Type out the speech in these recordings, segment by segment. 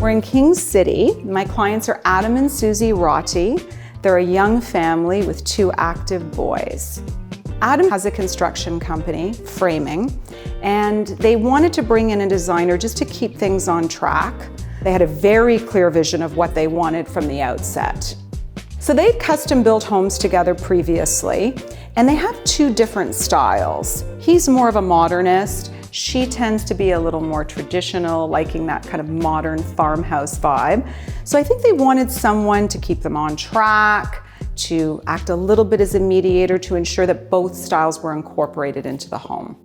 We're in King City. My clients are Adam and Susie Rotti. They're a young family with 2 active boys. Adam has a construction company, framing, and they wanted to bring in a designer just to keep things on track. They had a very clear vision of what they wanted from the outset. So they'd custom built homes together previously, and they have 2 different styles. He's more of a modernist. She tends to be a little more traditional, liking that kind of modern farmhouse vibe. So I think they wanted someone to keep them on track, to act a little bit as a mediator to ensure that both styles were incorporated into the home.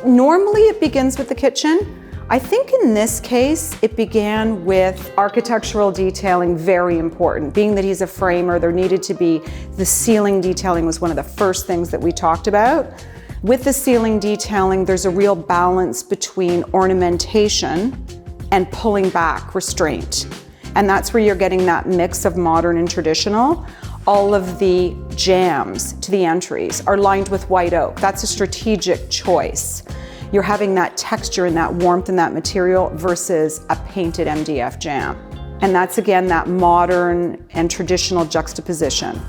Normally it begins with the kitchen. I think in this case, it began with architectural detailing, very important. Being that he's a framer, there needed to be, the ceiling detailing was one of the first things that we talked about. With the ceiling detailing, there's a real balance between ornamentation and pulling back, restraint. And that's where you're getting that mix of modern and traditional. All of the jambs to the entries are lined with white oak. That's a strategic choice. You're having that texture and that warmth in that material versus a painted MDF jamb. And that's again, that modern and traditional juxtaposition.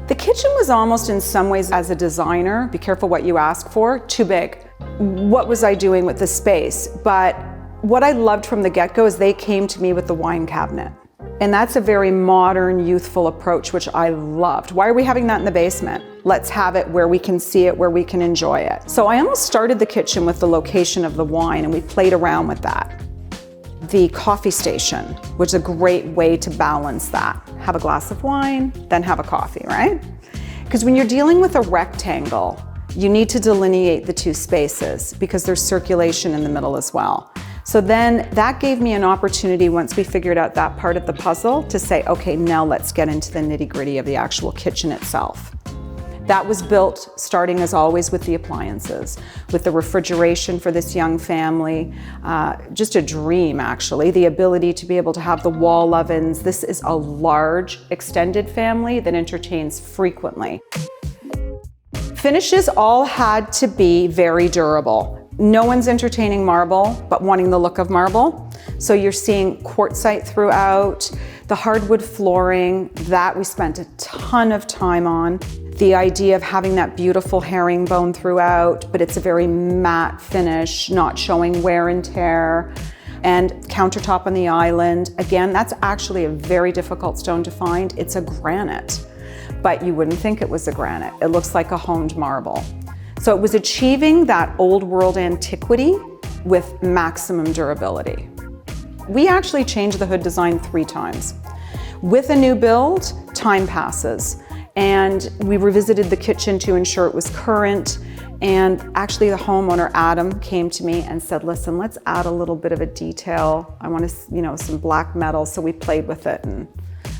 The kitchen was almost in some ways, as a designer, be careful what you ask for, too big. What was I doing with the space? But what I loved from the get-go is they came to me with the wine cabinet. And that's a very modern, youthful approach, which I loved. Why are we having that in the basement? Let's have it where we can see it, where we can enjoy it. So I almost started the kitchen with the location of the wine, and we played around with that. The coffee station was a great way to balance that. Have a glass of wine, then have a coffee, right? Because when you're dealing with a rectangle, you need to delineate the 2 spaces because there's circulation in the middle as well. So then that gave me an opportunity, once we figured out that part of the puzzle, to say, okay, now let's get into the nitty-gritty of the actual kitchen itself. That was built starting, as always, with the appliances, with the refrigeration for this young family. Just a dream, actually, the ability to be able to have the wall ovens. This is a large, extended family that entertains frequently. Finishes all had to be very durable. No one's entertaining marble, but wanting the look of marble. So you're seeing quartzite throughout, the hardwood flooring, that we spent a ton of time on. The idea of having that beautiful herringbone throughout, but it's a very matte finish, not showing wear and tear. And countertop on the island, again, that's actually a very difficult stone to find. It's a granite, but you wouldn't think it was a granite. It looks like a honed marble. So it was achieving that old world antiquity with maximum durability. We actually changed the hood design 3 times. With a new build, time passes. And we revisited the kitchen to ensure it was current. And actually the homeowner, Adam, came to me and said, listen, let's add a little bit of a detail. I want to, some black metal. So we played with it and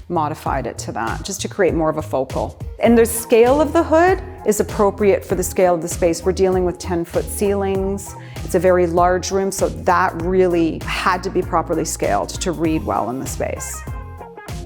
modified it to that, just to create more of a focal. And the scale of the hood is appropriate for the scale of the space. We're dealing with 10-foot ceilings. It's a very large room, so that really had to be properly scaled to read well in the space.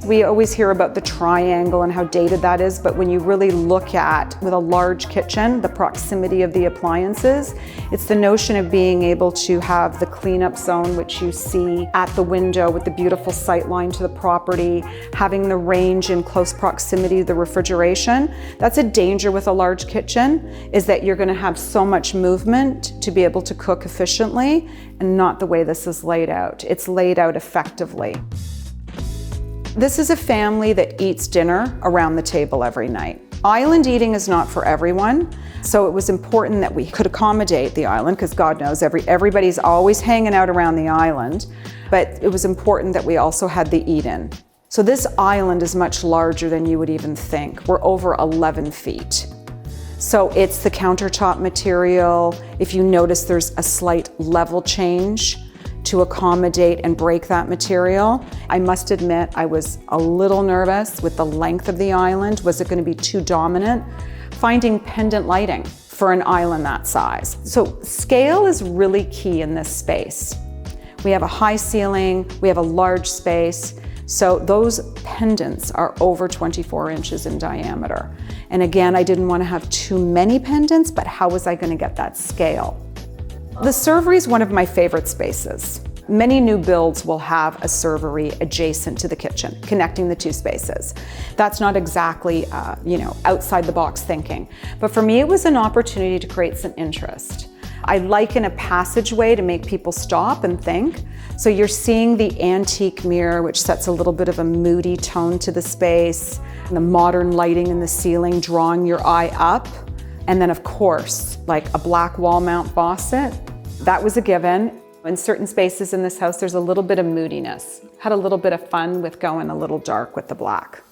We always hear about the triangle and how dated that is, but when you really look at, with a large kitchen, the proximity of the appliances, it's the notion of being able to have the cleanup zone, which you see at the window with the beautiful sight line to the property, having the range in close proximity to the refrigeration. That's a danger with a large kitchen, is that you're gonna have so much movement to be able to cook efficiently, and not the way this is laid out. It's laid out effectively. This is a family that eats dinner around the table every night. Island eating is not for everyone, so it was important that we could accommodate the island, because God knows everybody's always hanging out around the island, but it was important that we also had the eat-in. So this island is much larger than you would even think. We're over 11 feet. So it's the countertop material. If you notice, there's a slight level change to accommodate and break that material. I must admit, I was a little nervous with the length of the island. Was it going to be too dominant? Finding pendant lighting for an island that size. So scale is really key in this space. We have a high ceiling, we have a large space, so those pendants are over 24 inches in diameter. And again, I didn't want to have too many pendants, but how was I going to get that scale? The servery is one of my favorite spaces. Many new builds will have a servery adjacent to the kitchen, connecting the two spaces. That's not exactly, outside the box thinking. But for me, it was an opportunity to create some interest. I liken a passageway to make people stop and think. So you're seeing the antique mirror, which sets a little bit of a moody tone to the space, and the modern lighting in the ceiling drawing your eye up. And then of course, like a black wall mount faucet, that was a given. In certain spaces in this house, there's a little bit of moodiness. Had a little bit of fun with going a little dark with the black.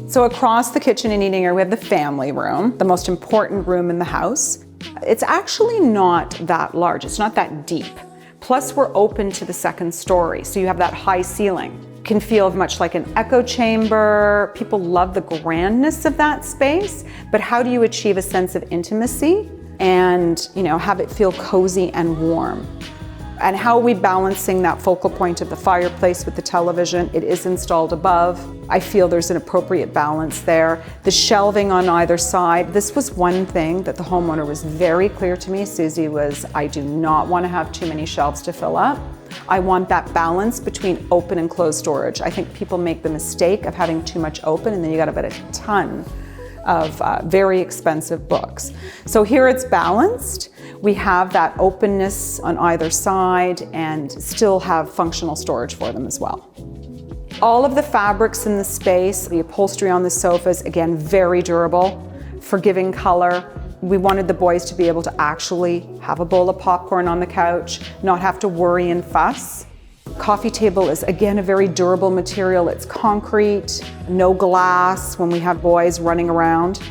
So across the kitchen and eating area, we have the family room, the most important room in the house. It's actually not that large, it's not that deep. Plus we're open to the second story, so you have that high ceiling. Can feel much like an echo chamber. People love the grandness of that space, but how do you achieve a sense of intimacy and have it feel cozy and warm? And how are we balancing that focal point of the fireplace with the television? It is installed above. I feel there's an appropriate balance there. The shelving on either side, this was one thing that the homeowner was very clear to me, Susie, was I do not want to have too many shelves to fill up. I want that balance between open and closed storage. I think people make the mistake of having too much open and then you got about a ton of very expensive books. So here it's balanced. We have that openness on either side and still have functional storage for them as well. All of the fabrics in the space, the upholstery on the sofas, again, very durable, forgiving color. We wanted the boys to be able to actually have a bowl of popcorn on the couch, not have to worry and fuss. Coffee table is, again, a very durable material. It's concrete, no glass when we have boys running around.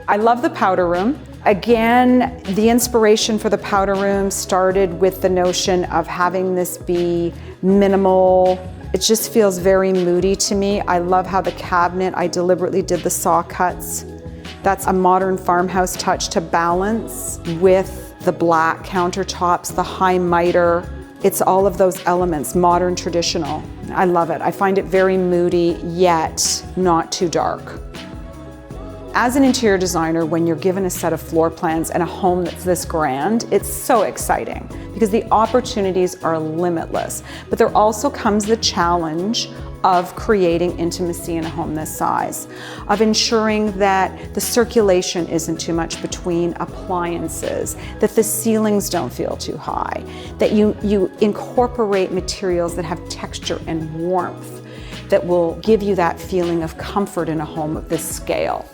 I love the powder room. Again, the inspiration for the powder room started with the notion of having this be minimal. It just feels very moody to me. I love how the cabinet, I deliberately did the saw cuts. That's a modern farmhouse touch to balance with the black countertops, the high miter. It's all of those elements, modern, traditional. I love it. I find it very moody, yet not too dark. As an interior designer, when you're given a set of floor plans and a home that's this grand, it's so exciting because the opportunities are limitless. But there also comes the challenge of creating intimacy in a home this size, of ensuring that the circulation isn't too much between appliances, that the ceilings don't feel too high, that you incorporate materials that have texture and warmth that will give you that feeling of comfort in a home of this scale.